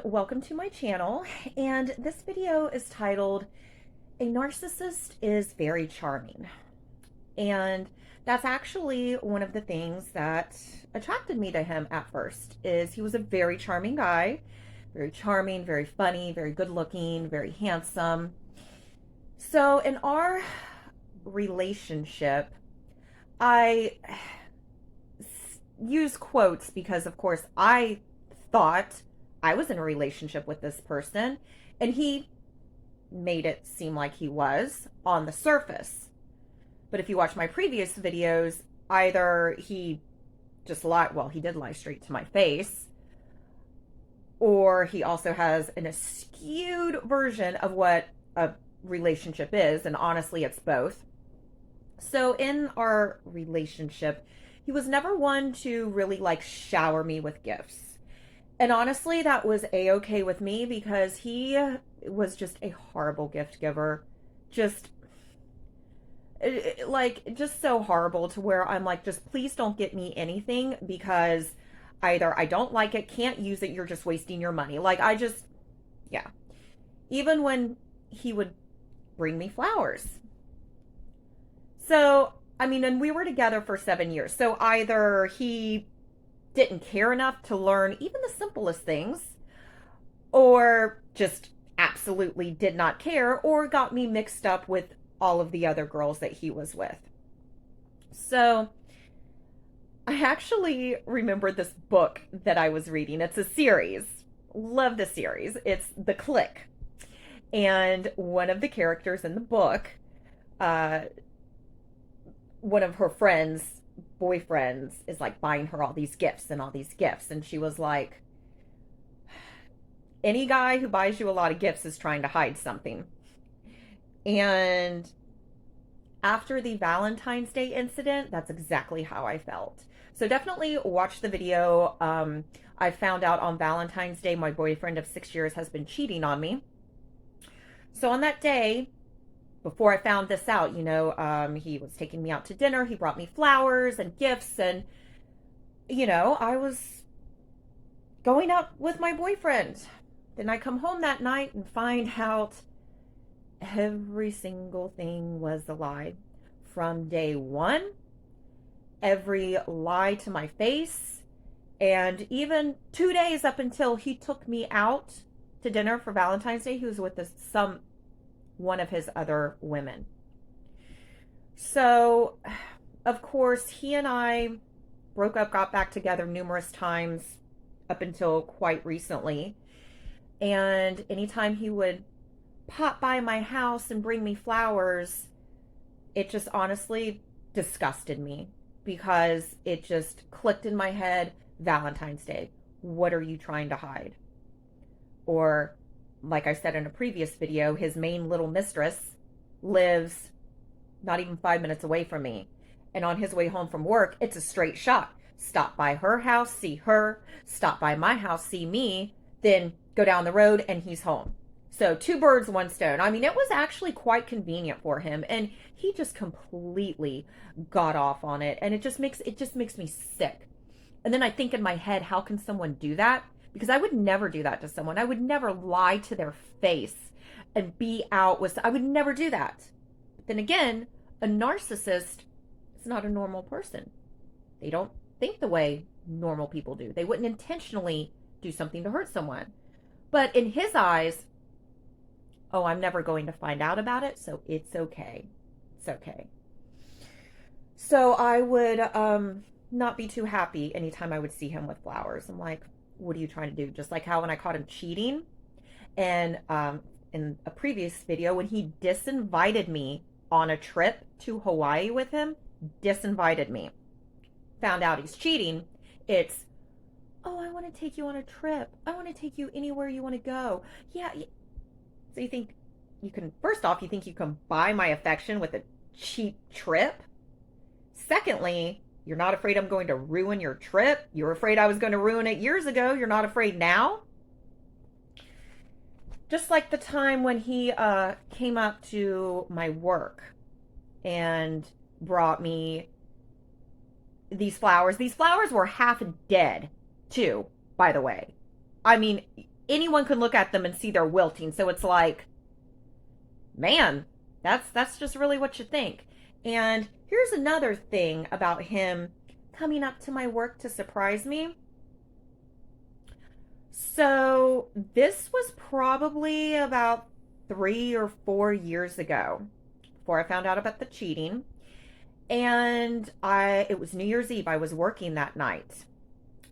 welcome to my channel. And this video is titled, A Narcissist is Very Charming. And that's actually one of the things that attracted me to him at first, is he was a very charming guy, very charming, very funny, very good looking, very handsome. So in our relationship, I use quotes because, of course, I thought I was in a relationship with this person, and he made it seem like he was on the surface. But if you watch my previous videos, either he just lied, well, he did lie straight to my face, or he also has an skewed version of what a relationship is, and honestly, it's both. So in our relationship, he was never one to really like shower me with gifts. And honestly, that was a-okay with me because he was just a horrible gift giver. Just just so horrible, to where I'm like, just please don't get me anything, because either I don't like it, can't use it, you're just wasting your money. Yeah. Even when he would bring me flowers. So, I mean, and we were together for 7 years. So either he didn't care enough to learn even the simplest things, or just absolutely did not care, or got me mixed up with all of the other girls that he was with. So I actually remembered this book that I was reading. It's a series. Love the series. It's The Click. And one of the characters in the book, one of her friends, boyfriends, is like buying her all these gifts and all these gifts. And she was like, any guy who buys you a lot of gifts is trying to hide something. And after the Valentine's Day incident, that's exactly how I felt. So definitely watch the video. I found out on Valentine's Day my boyfriend of 6 years has been cheating on me. So on that day, before I found this out, he was taking me out to dinner. He brought me flowers and gifts, and, I was going out with my boyfriend. Then I come home that night and find out every single thing was a lie. From day one, every lie to my face, and even 2 days up until he took me out to dinner for Valentine's Day, he was with one of his other women. So, of course, he and I broke up, got back together numerous times up until quite recently. And anytime he would pop by my house and bring me flowers, it just honestly disgusted me, because it just clicked in my head. Valentine's Day, what are you trying to hide? Or, like I said in a previous video, his main little mistress lives not even 5 minutes away from me. And on his way home from work, it's a straight shot. Stop by her house, see her. Stop by my house, see me. Then go down the road and he's home. So 2 birds, 1 stone. I mean, it was actually quite convenient for him. And he just completely got off on it. And it just makes me sick. And then I think in my head, how can someone do that? Because I would never do that to someone. I would never lie to their face and be out with, I would never do that. But then again, a narcissist is not a normal person. They don't think the way normal people do. They wouldn't intentionally do something to hurt someone. But in his eyes, oh, I'm never going to find out about it, so it's okay. It's okay. So I would not be too happy anytime I would see him with flowers. I'm like, what are you trying to do? Just like how when I caught him cheating, and in a previous video, when he disinvited me on a trip to Hawaii with him, disinvited me, found out he's cheating, it's, oh, I want to take you on a trip. I want to take you anywhere you want to go. Yeah. So you think you can, first off, you think you can buy my affection with a cheap trip? Secondly, you're not afraid I'm going to ruin your trip? You were afraid I was going to ruin it years ago. You're not afraid now? Just like the time when he came up to my work and brought me these flowers. These flowers were half dead, too, by the way. I mean, anyone can look at them and see they're wilting. So it's like, man, that's just really what you think. And here's another thing about him coming up to my work to surprise me. So this was probably about 3 or 4 years ago before I found out about the cheating. And it was New Year's Eve. I was working that night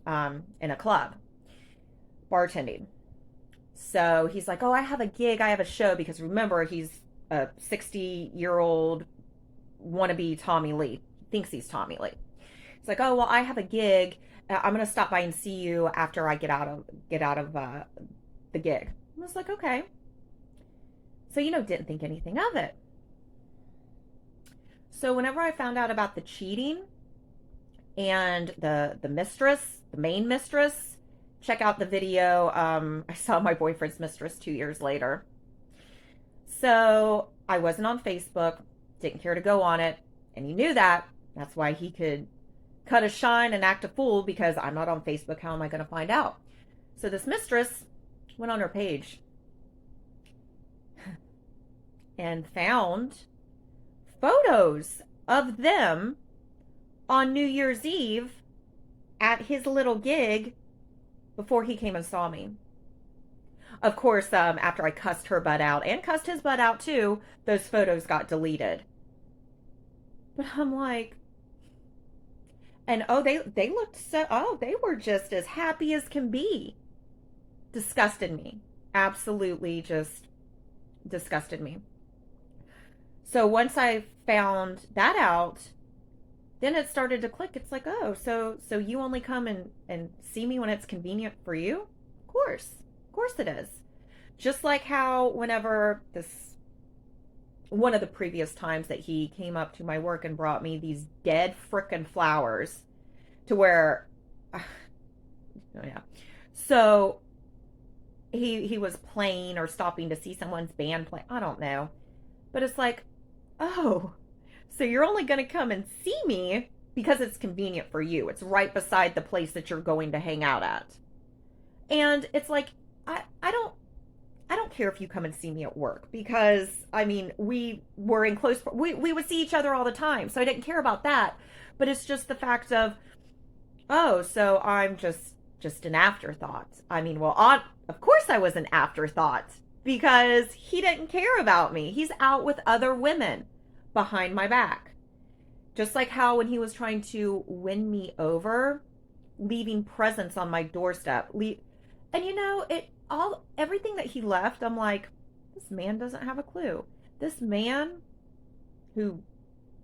in a club, bartending. So he's like, "Oh, I have a gig. I have a show." Because remember, he's a 60-year-old wannabe Tommy Lee. Thinks he's Tommy Lee. It's like, "Oh, well, I have a gig. I'm gonna stop by and see you after I get out of the gig." I was like, "Okay." So didn't think anything of it. So whenever I found out about the cheating and the mistress, the main mistress, check out the video. I saw my boyfriend's mistress 2 years later. So I wasn't on Facebook, didn't care to go on it, and he knew that. That's why he could cut a shine and act a fool, because I'm not on Facebook. How am I going to find out? So this mistress went on her page and found photos of them on New Year's Eve at his little gig before he came and saw me. Of course, after I cussed her butt out and cussed his butt out too, those photos got deleted. But I'm like, and they looked they were just as happy as can be. Disgusted me. Absolutely just disgusted me. So once I found that out, then it started to click. It's like, oh, so you only come and see me when it's convenient for you? Of course it is. Just like how whenever one of the previous times that he came up to my work and brought me these dead frickin' flowers, to where, oh yeah. So he was playing or stopping to see someone's band play. I don't know. But it's like, oh, so you're only going to come and see me because it's convenient for you. It's right beside the place that you're going to hang out at. And it's like, I don't care if you come and see me at work, because I mean, we were in close, we would see each other all the time. So I didn't care about that. But it's just the fact of, oh, so I'm just an afterthought. I mean, well, of course I was an afterthought, because he didn't care about me. He's out with other women behind my back. Just like how when he was trying to win me over, leaving presents on my doorstep. And everything that he left, I'm like, this man doesn't have a clue. This man who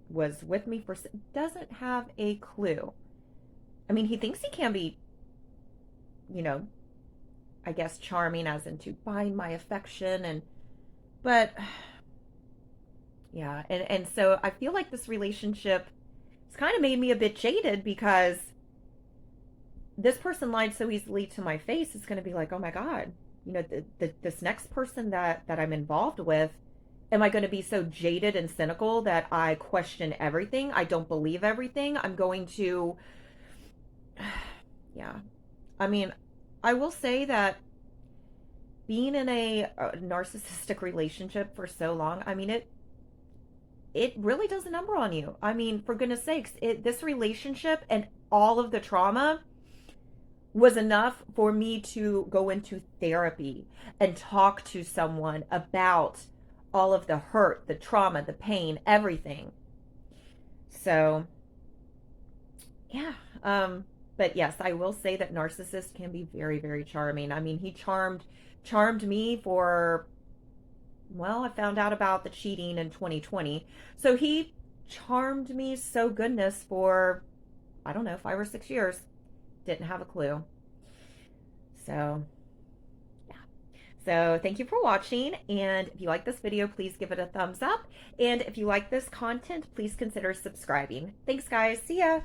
was with me doesn't have a clue. I mean, he thinks he can be, I guess charming, as in to bind my affection, but yeah, and so I feel like this relationship has kind of made me a bit jaded, because this person lied so easily to my face. It's going to be like, oh my God, this next person that I'm involved with, am I going to be so jaded and cynical that I question everything? I don't believe everything. I'm going to, yeah. I mean, I will say that being in a narcissistic relationship for so long, I mean, it really does a number on you. I mean, for goodness sakes, this relationship and all of the trauma was enough for me to go into therapy and talk to someone about all of the hurt, the trauma, the pain, everything. So, yeah. But yes, I will say that narcissists can be very, very charming. I mean, he charmed me for, well, I found out about the cheating in 2020. So he charmed me, so goodness, for, I don't know, 5 or 6 years. Didn't have a clue. So, yeah. So thank you for watching. And if you like this video, please give it a thumbs up. And if you like this content, please consider subscribing. Thanks, guys. See ya.